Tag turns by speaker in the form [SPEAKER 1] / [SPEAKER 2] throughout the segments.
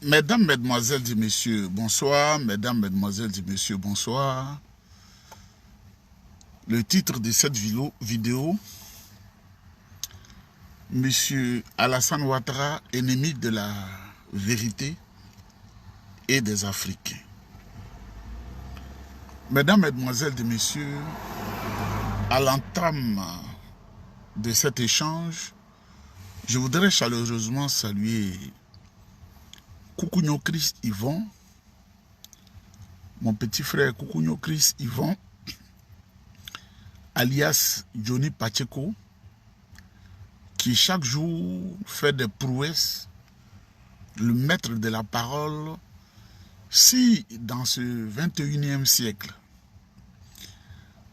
[SPEAKER 1] Mesdames, Mesdemoiselles et Messieurs, bonsoir. Mesdames, Mesdemoiselles et Messieurs, bonsoir. Le titre de cette vidéo, Monsieur Alassane Ouattara, ennemi de la vérité et des Africains. Mesdames, Mesdemoiselles et Messieurs, à l'entame de cet échange, je voudrais chaleureusement saluer Koukounio Chris Yvon, mon petit frère Koukounio Chris Yvon, alias Johnny Pacheco, qui chaque jour fait des prouesses, le maître de la parole. Si dans ce 21e siècle,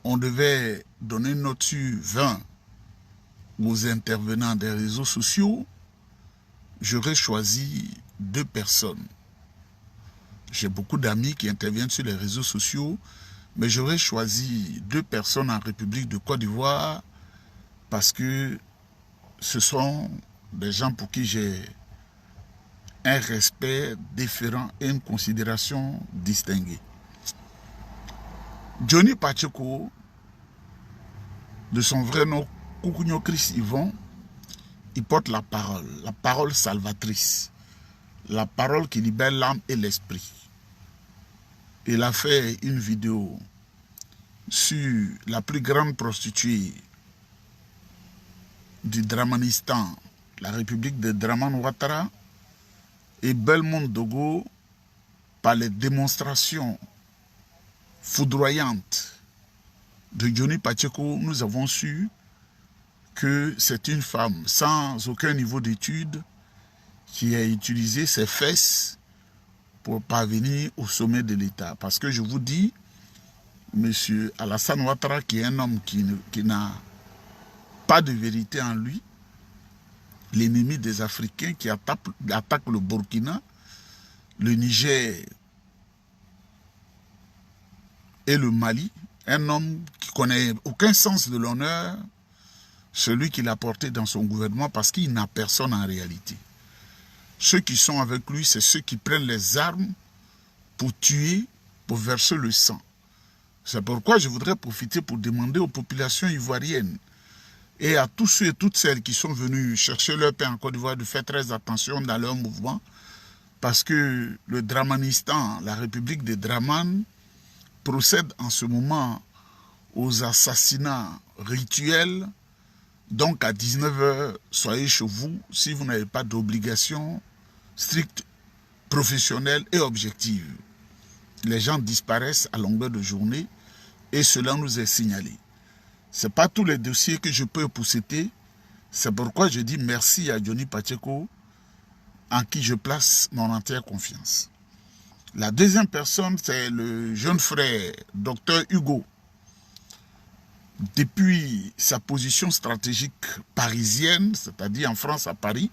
[SPEAKER 1] on devait une note sur 20 aux intervenants des réseaux sociaux, j'aurais choisi 2 personnes. J'ai beaucoup d'amis qui interviennent sur les réseaux sociaux, mais j'aurais choisi 2 personnes en République de Côte d'Ivoire parce que ce sont des gens pour qui j'ai un respect différent et une considération distinguée. Johnny Pacheco, de son vrai nom Koukounio Chris Yvon, il porte la parole salvatrice, la parole qui libère l'âme et l'esprit. Il a fait une vidéo sur la plus grande prostituée du Dramanistan, la République de Dramane Ouattara, et Belmont Dogo, par les démonstrations foudroyantes de Johnny Pacheco, nous avons su que c'est une femme sans aucun niveau d'études qui a utilisé ses fesses pour parvenir au sommet de l'État. Parce que je vous dis, M. Alassane Ouattara, qui est un homme qui n'a pas de vérité en lui, l'ennemi des Africains qui attaque le Burkina, le Niger et le Mali, un homme qui ne connaît aucun sens de l'honneur, celui qu'il a porté dans son gouvernement parce qu'il n'a personne en réalité. Ceux qui sont avec lui, c'est ceux qui prennent les armes pour tuer, pour verser le sang. C'est pourquoi je voudrais profiter pour demander aux populations ivoiriennes et à tous ceux et toutes celles qui sont venus chercher leur pain en Côte d'Ivoire de faire très attention dans leur mouvement, parce que le Dramanistan, la République de Dramane, procède en ce moment aux assassinats rituels. Donc à 19 h, soyez chez vous si vous n'avez pas d'obligation stricte, professionnelle et objective. Les gens disparaissent à longueur de journée et cela nous est signalé. Ce n'est pas tous les dossiers que je peux pousseter. C'est pourquoi je dis merci à Johnny Pacheco, en qui je place mon entière confiance. La deuxième personne, c'est le jeune frère, Dr Hugo. Depuis sa position stratégique parisienne, c'est-à-dire en France, à Paris,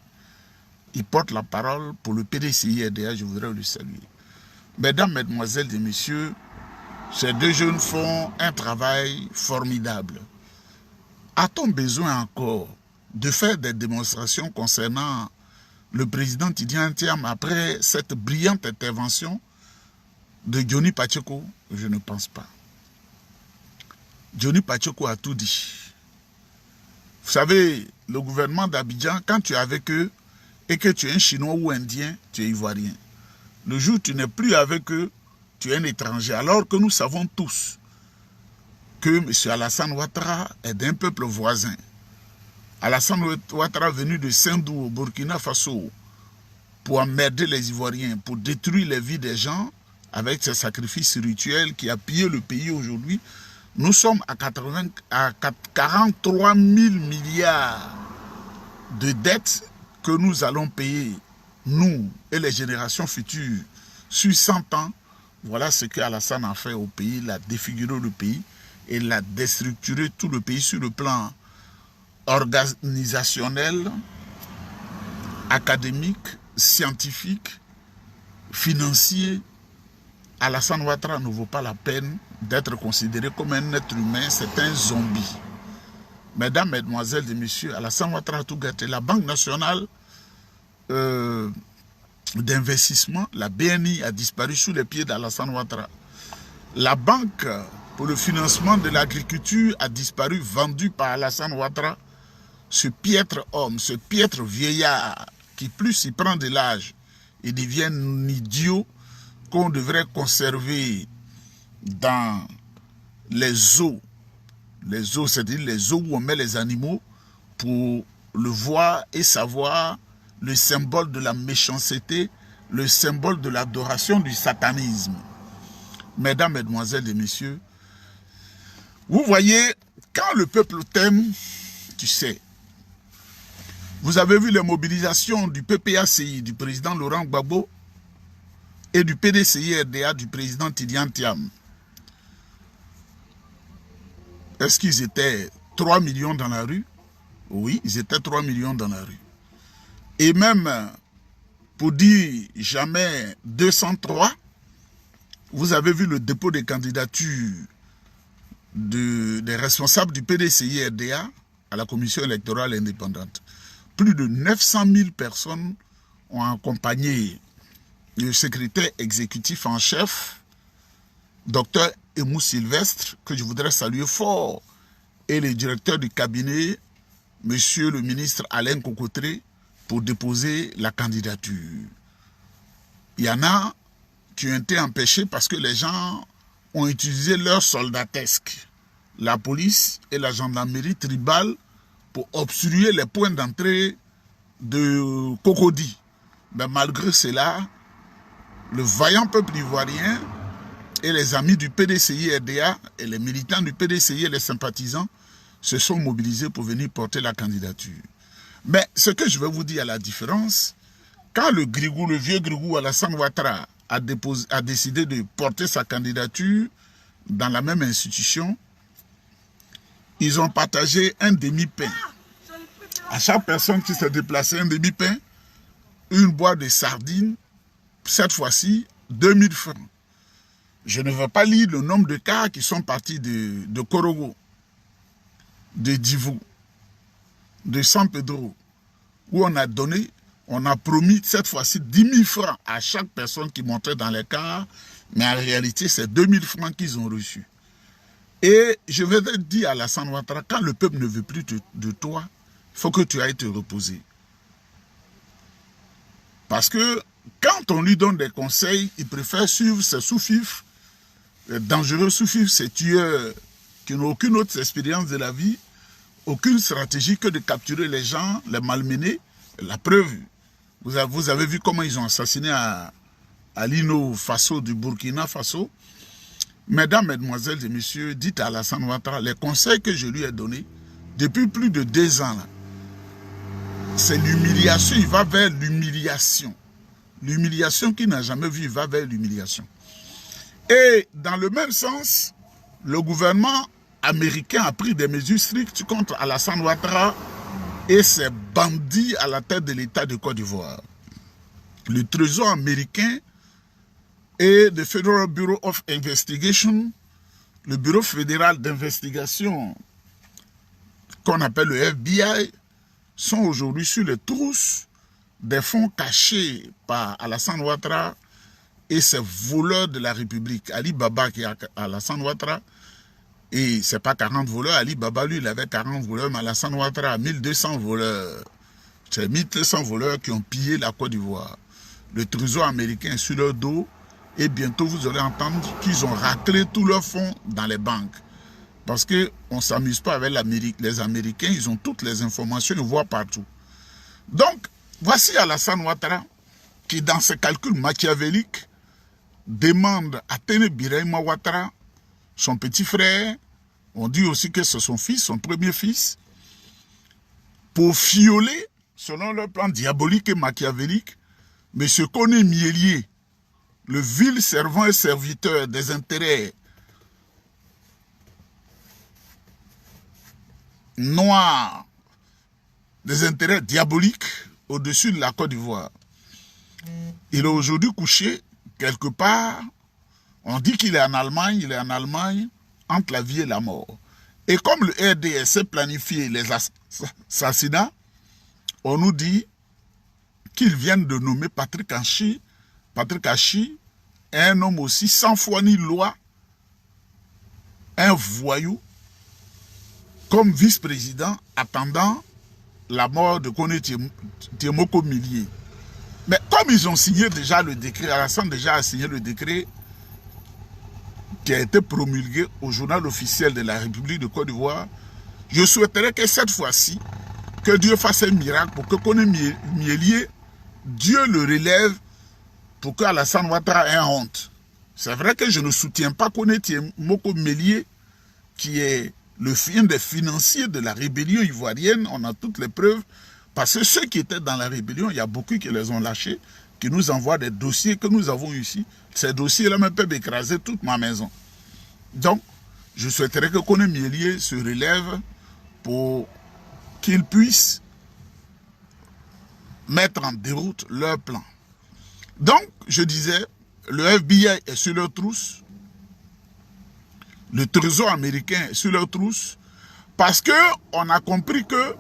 [SPEAKER 1] il porte la parole pour le PDCI-RDA, je voudrais le saluer. Mesdames, Mesdemoiselles et Messieurs, ces 2 jeunes font un travail formidable. A-t-on besoin encore de faire des démonstrations concernant le président Tidjane Thiam après cette brillante intervention de Johnny Pacheco? Je ne pense pas. Johnny Pacheco a tout dit. Vous savez, le gouvernement d'Abidjan, quand tu es avec eux et que tu es un Chinois ou Indien, tu es Ivoirien. Le jour où tu n'es plus avec eux, tu es un étranger. Alors que nous savons tous que M. Alassane Ouattara est d'un peuple voisin. Alassane Ouattara venu de Sendou au Burkina Faso pour emmerder les Ivoiriens, pour détruire les vies des gens avec ses sacrifices rituels qui a pillé le pays aujourd'hui. Nous sommes à 43 000 milliards de dettes que nous allons payer, nous et les générations futures, sur 100 ans. Voilà ce que Alassane a fait au pays. Il a défiguré le pays et il a déstructuré tout le pays sur le plan organisationnel, académique, scientifique, financier. Alassane Ouattara ne vaut pas la peine d'être considéré comme un être humain, c'est un zombie. Mesdames, Mesdemoiselles et Messieurs, Alassane Ouattara a tout gâté. La Banque nationale d'investissement, la BNI, a disparu sous les pieds d'Alassane Ouattara. La banque pour le financement de l'agriculture a disparu, vendue par Alassane Ouattara. Ce piètre homme, ce piètre vieillard, qui plus il prend de l'âge, il devient un idiot qu'on devrait conserver dans les eaux. Les eaux, c'est-à-dire les eaux où on met les animaux pour le voir et savoir le symbole de la méchanceté, le symbole de l'adoration du satanisme. Mesdames, Mesdemoiselles et Messieurs, vous voyez, quand le peuple t'aime, tu sais. Vous avez vu les mobilisations du PPACI, du président Laurent Gbagbo, et du PDCI-RDA, du président Tidjane Thiam. Est-ce qu'ils étaient 3 millions dans la rue? Oui, ils étaient 3 millions dans la rue. Et même, pour dire jamais 203, vous avez vu le dépôt des candidatures des responsables du PDCI-RDA à la commission électorale indépendante. Plus de 900 000 personnes ont accompagné le secrétaire exécutif en chef, Dr Emou Sylvestre, que je voudrais saluer fort, et le directeur du cabinet, monsieur le ministre Alain Cocotré, pour déposer la candidature. Il y en a qui ont été empêchés parce que les gens ont utilisé leur soldatesque, la police et la gendarmerie tribale, pour obstruer les points d'entrée de Cocody. Mais malgré cela, le vaillant peuple ivoirien et les amis du PDCI-RDA et les militants du PDCI et les sympathisants se sont mobilisés pour venir porter la candidature. Mais ce que je vais vous dire à la différence, quand le vieux Grigou Alassane Ouattara a décidé de porter sa candidature dans la même institution, ils ont partagé un demi-pain. À chaque personne qui s'est déplacée, un demi-pain, une boîte de sardines, cette fois-ci, 2000 francs. Je ne vais pas lire le nombre de cas qui sont partis de Korogo, de Divou, de San Pedro, où on a promis cette fois-ci 10 000 francs à chaque personne qui montrait dans les cars, mais en réalité, c'est 2000 francs qu'ils ont reçus. Et je vais te dire à Alassane Ouattara, quand le peuple ne veut plus de toi, il faut que tu ailles te reposer. Parce que quand on lui donne des conseils, il préfère suivre ses sous-fifs, les dangereux sous-fifs, ces tueurs qui n'ont aucune autre expérience de la vie, aucune stratégie que de capturer les gens, les malmener. La preuve, vous avez vu comment ils ont assassiné à Lino Faso du Burkina Faso. Mesdames, Mesdemoiselles et Messieurs, dites à Alassane Ouattara, les conseils que je lui ai donnés depuis plus de 2 ans, c'est l'humiliation, il va vers l'humiliation. L'humiliation qu'il n'a jamais vue, il va vers l'humiliation. Et dans le même sens, le gouvernement américain a pris des mesures strictes contre Alassane Ouattara et ses bandits à la tête de l'État de Côte d'Ivoire. Le Trésor américain et le Federal Bureau of Investigation, le Bureau fédéral d'investigation qu'on appelle le FBI, sont aujourd'hui sur les trousses des fonds cachés par Alassane Ouattara et ses voleurs de la République. Ali Baba qui est Alassane Ouattara, et ce n'est pas 40 voleurs, Ali Baba lui il avait 40 voleurs, mais Alassane Ouattara a 1200 voleurs. C'est 1200 voleurs qui ont pillé la Côte d'Ivoire. Le Trésor américain est sur leur dos et bientôt vous allez entendre qu'ils ont raclé tous leurs fonds dans les banques. Parce qu'on ne s'amuse pas avec l'Amérique. Les Américains, ils ont toutes les informations, ils voient partout. Donc, voici Alassane Ouattara qui, dans ses calculs machiavéliques, demande à Téné Birahima Ouattara, son petit frère, on dit aussi que c'est son fils, son premier fils, pour fioler, selon leur plan diabolique et machiavélique, M. Koné Mielier, le vil servant et serviteur des intérêts noirs, des intérêts diaboliques au-dessus de la Côte d'Ivoire. Il est aujourd'hui couché quelque part. On dit qu'il est en Allemagne, entre la vie et la mort. Et comme le RDS a planifié les assassinats, on nous dit qu'ils viennent de nommer Patrick Achi. Patrick Achi est un homme aussi sans foi ni loi, un voyou, comme vice-président attendant la mort de Kone Tiemoko Millier. Mais comme ils ont signé déjà le décret, Alassane déjà a signé le décret qui a été promulgué au journal officiel de la République de Côte d'Ivoire, je souhaiterais que cette fois-ci, que Dieu fasse un miracle pour que Kone Millier, Dieu le relève pour que Alassane Ouattara ait honte. C'est vrai que je ne soutiens pas Kone Tiemoko Millier, qui est le film des financiers de la rébellion ivoirienne. On a toutes les preuves. Parce que ceux qui étaient dans la rébellion, il y a beaucoup qui les ont lâchés, qui nous envoient des dossiers que nous avons ici. Ces dossiers-là même peuvent écraser toute ma maison. Donc, je souhaiterais que Kone Millier se relève pour qu'ils puissent mettre en déroute leur plan. Donc, je disais, le FBI est sur leur trousse, le trésor américain est sur leur trousse, parce qu'on a compris que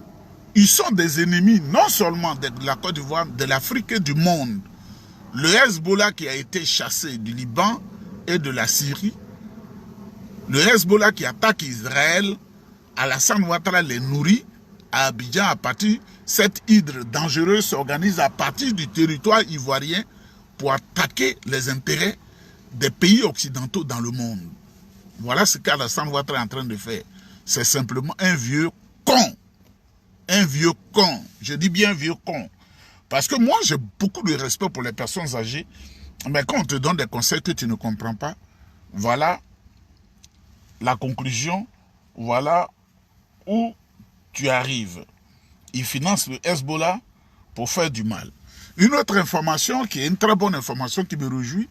[SPEAKER 1] ils sont des ennemis non seulement de la Côte d'Ivoire, de l'Afrique et du monde. Le Hezbollah qui a été chassé du Liban et de la Syrie, le Hezbollah qui attaque Israël, Alassane Ouattara les nourrit à Abidjan à partir, cette hydre dangereuse s'organise à partir du territoire ivoirien pour attaquer les intérêts des pays occidentaux dans le monde. Voilà ce qu'Alassane Ouattara est en train de faire. C'est simplement un vieux con. Un vieux con. Je dis bien vieux con. Parce que moi, j'ai beaucoup de respect pour les personnes âgées. Mais quand on te donne des conseils que tu ne comprends pas, voilà la conclusion, voilà où tu arrives. Ils financent le Hezbollah pour faire du mal. Une autre information qui est une très bonne information qui me réjouit,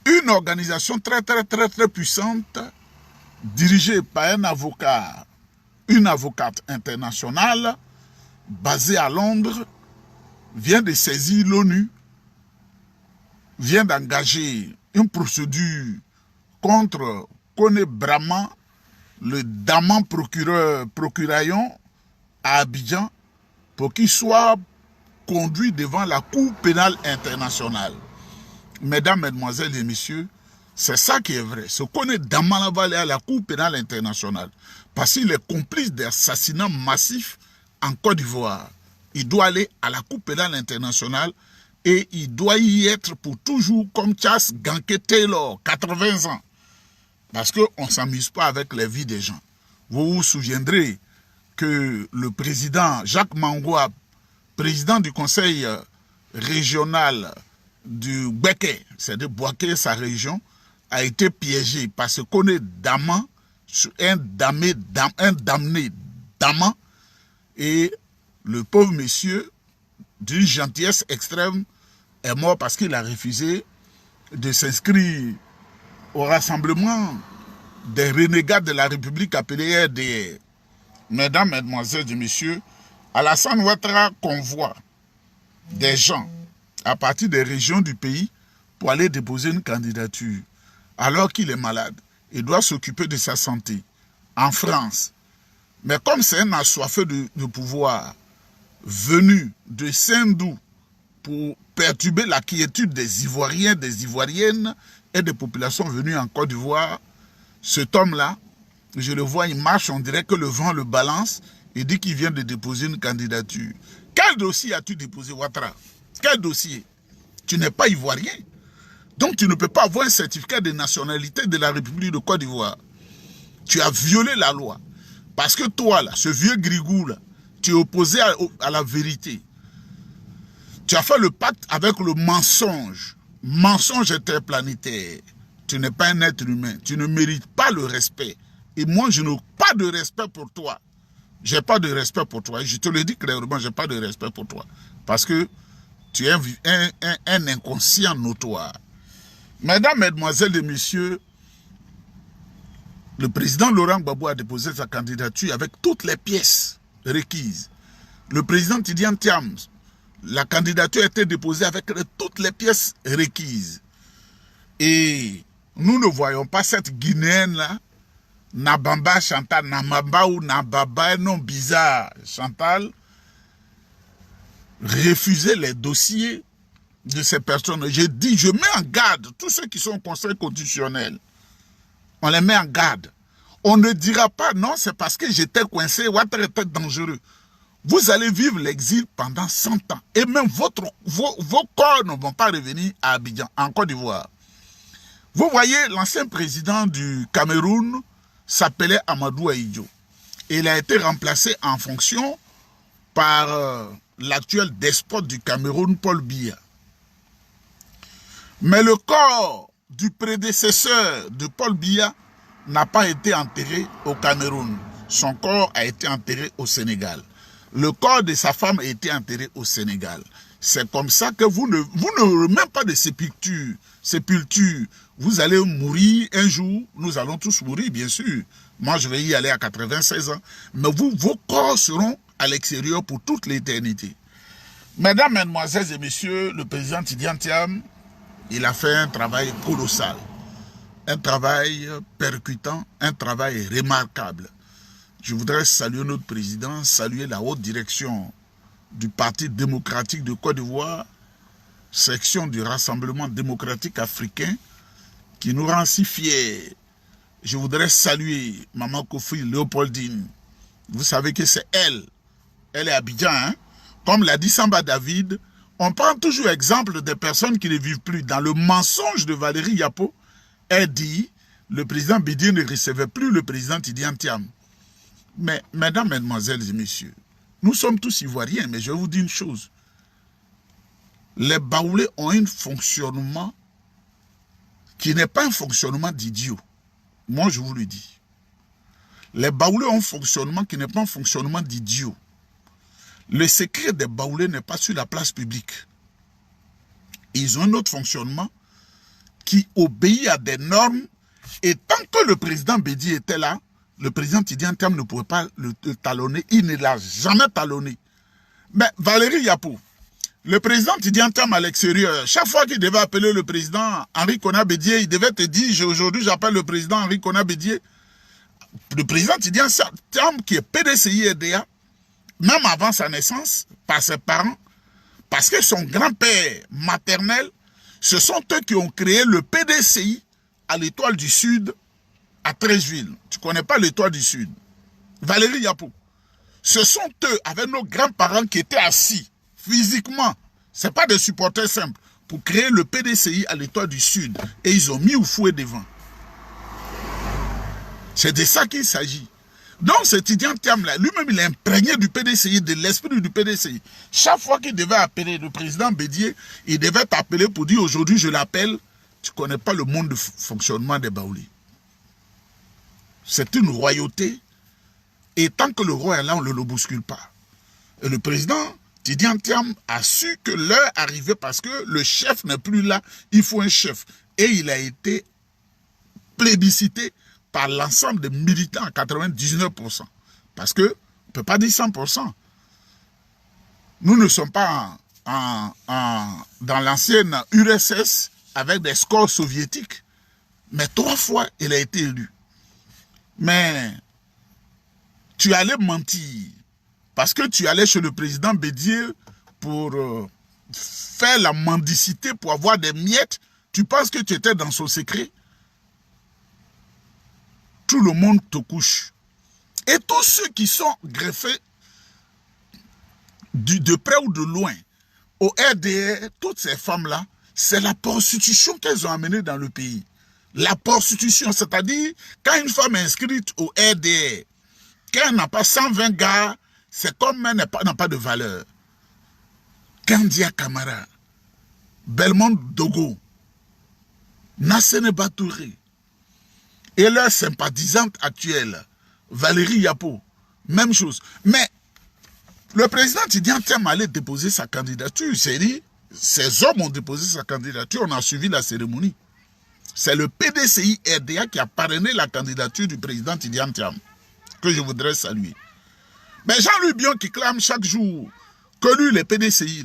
[SPEAKER 1] une organisation très puissante, dirigée par un avocat, une avocate internationale, basée à Londres, vient de saisir l'ONU, vient d'engager une procédure contre Kone Brahma, le damant procuraillon à Abidjan, pour qu'il soit conduit devant la Cour pénale internationale. Mesdames, mesdemoiselles et messieurs, c'est ça qui est vrai. Ce Kone Brahma va aller à la Cour pénale internationale parce qu'il est complice d'assassinats massifs en Côte d'Ivoire. Il doit aller à la Cour pénale internationale et il doit y être pour toujours comme Charles Ganké Taylor, 80 ans. Parce qu'on ne s'amuse pas avec les vies des gens. Vous vous souviendrez que le président Jacques Mangouab, président du conseil régional du Béké, c'est-à-dire Boaké, sa région, a été piégé parce qu'on est damant, un damné damant, et le pauvre monsieur, d'une gentillesse extrême, est mort parce qu'il a refusé de s'inscrire au rassemblement des renégats de la République appelée RDR. Mesdames, mesdemoiselles et messieurs, Alassane Ouattara convoie des gens à partir des régions du pays pour aller déposer une candidature. Alors qu'il est malade, il doit s'occuper de sa santé en France. Mais comme c'est un assoiffé de pouvoir venu de Saint-Doux pour perturber la quiétude des Ivoiriens, des Ivoiriennes et des populations venues en Côte d'Ivoire, cet homme-là, je le vois, il marche, on dirait que le vent le balance, il dit qu'il vient de déposer une candidature. Quel dossier as-tu déposé, Ouattara? Quel dossier? Tu n'es pas Ivoirien. Donc tu ne peux pas avoir un certificat de nationalité de la République de Côte d'Ivoire. Tu as violé la loi. Parce que toi, là, ce vieux grigou, là, tu es opposé à la vérité. Tu as fait le pacte avec le mensonge. Mensonge interplanétaire. Tu n'es pas un être humain. Tu ne mérites pas le respect. Et moi, je n'ai pas de respect pour toi. Je n'ai pas de respect pour toi. Et je te le dis clairement, je n'ai pas de respect pour toi. Parce que tu es un inconscient notoire. Mesdames, mesdemoiselles et messieurs, le président Laurent Gbagbo a déposé sa candidature avec toutes les pièces requises. Le président Tidiane Thiam, la candidature a été déposée avec toutes les pièces requises. Et nous ne voyons pas cette Guinéenne-là, Nabamba Chantal, Namamba ou Nababa, un nom bizarre, Chantal, refuser les dossiers de ces personnes. Je dis, je mets en garde tous ceux qui sont au Conseil constitutionnel. On les met en garde. On ne dira pas, non, c'est parce que j'étais coincé, Ouattara était dangereux. Vous allez vivre l'exil pendant 100 ans. Et même vos corps ne vont pas revenir à Abidjan, en Côte d'Ivoire. Vous voyez, l'ancien président du Cameroun s'appelait Amadou Ahidjo. Il a été remplacé en fonction par l'actuel despote du Cameroun, Paul Biya. Mais le corps du prédécesseur de Paul Biya n'a pas été enterré au Cameroun. Son corps a été enterré au Sénégal. Le corps de sa femme a été enterré au Sénégal. C'est comme ça que vous n'aurez même pas de sépulture. Vous allez mourir un jour. Nous allons tous mourir, bien sûr. Moi, je vais y aller à 96 ans. Mais vos corps seront à l'extérieur pour toute l'éternité. Mesdames, Mesdemoiselles et Messieurs, le président Tidiane Thiam, il a fait un travail colossal. Un travail percutant, un travail remarquable. Je voudrais saluer notre président, saluer la haute direction du Parti démocratique de Côte d'Ivoire, section du Rassemblement démocratique africain, qui nous rend si fiers. Je voudrais saluer Maman Kofi Léopoldine. Vous savez que c'est elle. Elle est à Abidjan, hein? Comme l'a dit Samba David, on prend toujours exemple des personnes qui ne vivent plus. Dans le mensonge de Valérie Yapo, elle dit, le président Bédié ne recevait plus le président Tidiane Thiam. Mais, mesdames, mesdemoiselles et messieurs, nous sommes tous ivoiriens, mais je vais vous dire une chose. Les Baoulés ont un fonctionnement qui n'est pas un fonctionnement d'idiot. Moi, je vous le dis. Les Baoulés ont un fonctionnement qui n'est pas un fonctionnement d'idiot. Le secret des Baoulés n'est pas sur la place publique. Ils ont un autre fonctionnement qui obéit à des normes. Et tant que le président Bédié était là, le président Tidiane Thiam ne pouvait pas le talonner. Il ne l'a jamais talonné. Mais Valérie Yapo, le président Tidiane Thiam à l'extérieur, chaque fois qu'il devait appeler le président Henri Konan Bédié, il devait te dire, aujourd'hui j'appelle le président Henri Konan Bédié. Le président Tidiane Thiam, qui est PDCI RDA, même avant sa naissance, par ses parents, parce que son grand-père maternel, ce sont eux qui ont créé le PDCI à l'Étoile du Sud, à Treichville. Tu ne connais pas l'Étoile du Sud. Valérie Yapo. Ce sont eux, avec nos grands-parents, qui étaient assis, physiquement. Ce n'est pas des supporters simples, pour créer le PDCI à l'Étoile du Sud. Et ils ont mis au fouet devant. C'est de ça qu'il s'agit. Donc, ce Tidiane Thiam-là, lui-même, il est imprégné du PDCI, de l'esprit du PDCI. Chaque fois qu'il devait appeler le président Bédié, il devait t'appeler pour dire, aujourd'hui, je l'appelle. Tu ne connais pas le monde de fonctionnement des Baoulés. C'est une royauté. Et tant que le roi est là, on ne le bouscule pas. Et le président Tidiane Thiam a su que l'heure arrivait parce que le chef n'est plus là. Il faut un chef. Et il a été plébiscité par l'ensemble des militants à 99%. Parce que, on ne peut pas dire 100%. Nous ne sommes pas dans l'ancienne URSS avec des scores soviétiques. Mais 3 fois, il a été élu. Mais tu allais mentir. Parce que tu allais chez le président Bédié pour faire la mendicité, pour avoir des miettes. Tu penses que tu étais dans son secret? Tout le monde te couche. Et tous ceux qui sont greffés de près ou de loin au RDR, toutes ces femmes-là, c'est la prostitution qu'elles ont amenée dans le pays. La prostitution, c'est-à-dire, quand une femme est inscrite au RDR, quand elle n'a pas 120 gars, c'est comme elle n'a pas de valeur. Kandia Kamara, Belmont Dogo, Nassene Batouré, et leur sympathisante actuelle, Valérie Yapo, même chose. Mais le président Tidiane Thiam allait déposer sa candidature. C'est dit, ces hommes ont déposé sa candidature, on a suivi la cérémonie. C'est le PDCI RDA qui a parrainé la candidature du président Tidiane Thiam, que je voudrais saluer. Mais Jean-Louis Bion qui clame chaque jour que lui, les PDCI,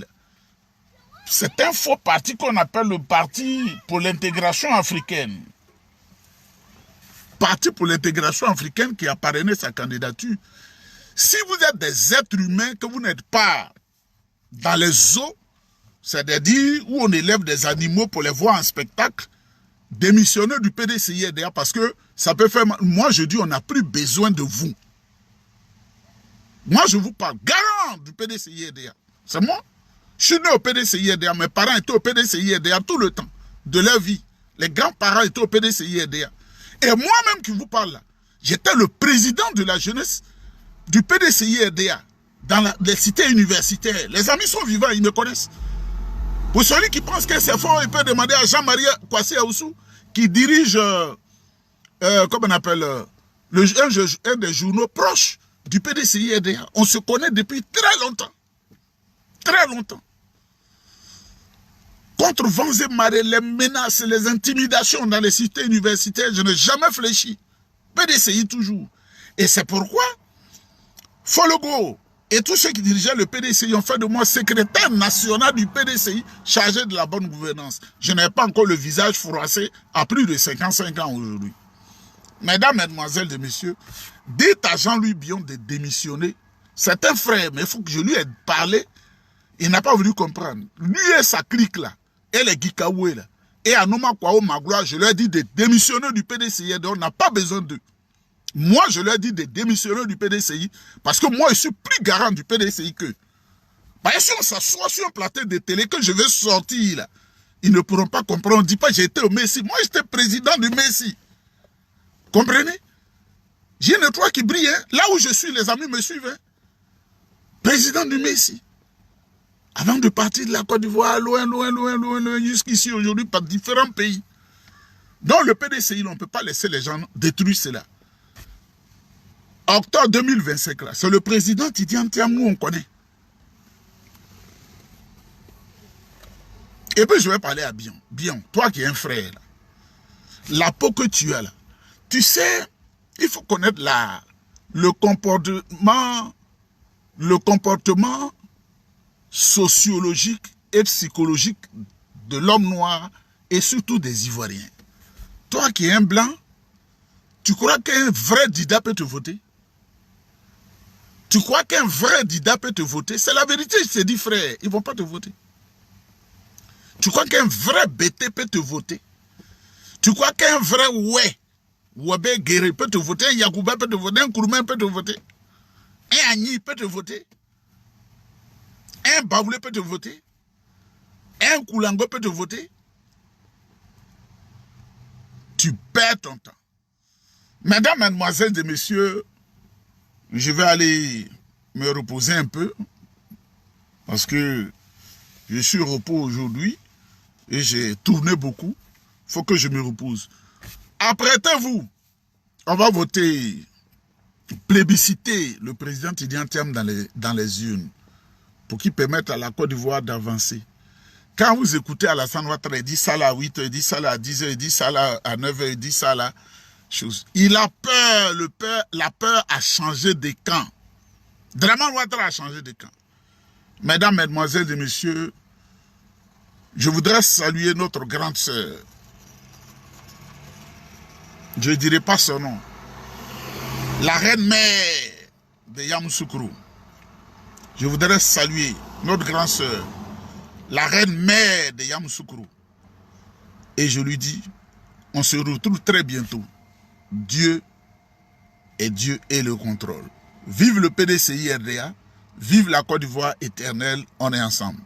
[SPEAKER 1] c'est un faux parti qu'on appelle le Parti pour l'intégration africaine. Parti pour l'intégration africaine qui a parrainé sa candidature. Si vous êtes des êtres humains, que vous n'êtes pas dans les zoos, c'est-à-dire où on élève des animaux pour les voir en spectacle, démissionner du PDCI-RDA parce que ça peut faire mal. Moi, je dis, on n'a plus besoin de vous. Moi, je vous parle, garant du PDCI-RDA. C'est moi. Je suis né au PDCI-RDA. Mes parents étaient au PDCI-RDA tout le temps de leur vie. Les grands-parents étaient au PDCI-RDA. Et moi-même qui vous parle là, j'étais le président de la jeunesse du PDCI-RDA dans les cités universitaires. Les amis sont vivants, ils me connaissent. Pour celui qui pense que c'est fort, il peut demander à Jean-Marie Kwasi Aoussou, qui dirige, comment on appelle, un des journaux proches du PDCI-RDA. On se connaît depuis très longtemps. Très longtemps. Contre vents et marées, les menaces, les intimidations dans les cités universitaires, je n'ai jamais fléchi. PDCI toujours. Et c'est pourquoi Fologo et tous ceux qui dirigeaient le PDCI ont fait de moi secrétaire national du PDCI chargé de la bonne gouvernance. Je n'ai pas encore le visage froissé à plus de 55 ans aujourd'hui. Mesdames, mesdemoiselles et messieurs, dites à Jean-Louis Billon de démissionner. C'est un frère, mais il faut que je lui ai parlé. Il n'a pas voulu comprendre. Lui et sa clique là, et les Gikaoué là, et Anoma Kwao Magloire, je leur ai dit de démissionner du PDCI. On n'a pas besoin d'eux. Moi, je leur ai dit de démissionner du PDCI parce que moi, je suis plus garant du PDCI qu'eux. Parce que si on s'assoit sur un plateau de télé que je vais sortir là, ils ne pourront pas comprendre. On ne dit pas j'ai été au Messi. Moi, j'étais président du Messi. Comprenez? J'ai une étoile qui brille. Hein? Là où je suis, les amis me suivent. Hein? Président du Messi. Avant de partir de la Côte d'Ivoire, loin, jusqu'ici aujourd'hui, par différents pays. Dans le PDCI, on ne peut pas laisser les gens détruire cela. Octobre 2025, c'est le président Tidiane Tiamou, on connaît. Et puis je vais parler à Bion. Bion, toi qui es un frère, là, la peau que tu as là, tu sais, il faut connaître le comportement sociologique et psychologique de l'homme noir et surtout des Ivoiriens. Toi qui es un blanc, tu crois qu'un vrai Dida peut te voter? Tu crois qu'un vrai Dida peut te voter? C'est la vérité, je te dis frère, ils ne vont pas te voter. Tu crois qu'un vrai BT peut te voter? Tu crois qu'un vrai Wabé Guéré peut te voter? Un Yagouba peut te voter? Un Kouroumen peut te voter? Un Agni peut te voter? Un Baoulé peut te voter? Un Koulango peut te voter? Tu perds ton temps. Mesdames, mesdemoiselles et messieurs, je vais aller me reposer un peu parce que je suis au repos aujourd'hui et j'ai tourné beaucoup. Il faut que je me repose. Apprêtez-vous. On va voter, plébisciter le président Tidiane Tiamou dans les urnes pour qu'il permette à la Côte d'Ivoire d'avancer. Quand vous écoutez Alassane Ouattara, il dit ça là à 8h, il dit ça là à 10h, il dit ça là à 9h, il dit ça là. Chose. Il a peur, la peur a changé de camp. Draman Ouattara a changé de camp. Mesdames, mesdemoiselles et messieurs, je voudrais saluer notre grande sœur. Je ne dirai pas son nom. La reine mère de Yamoussoukro. Je voudrais saluer notre grande sœur, la reine mère de Yamoussoukro. Et je lui dis, on se retrouve très bientôt. Dieu et le contrôle. Vive le PDCI-RDA, vive la Côte d'Ivoire éternelle, on est ensemble.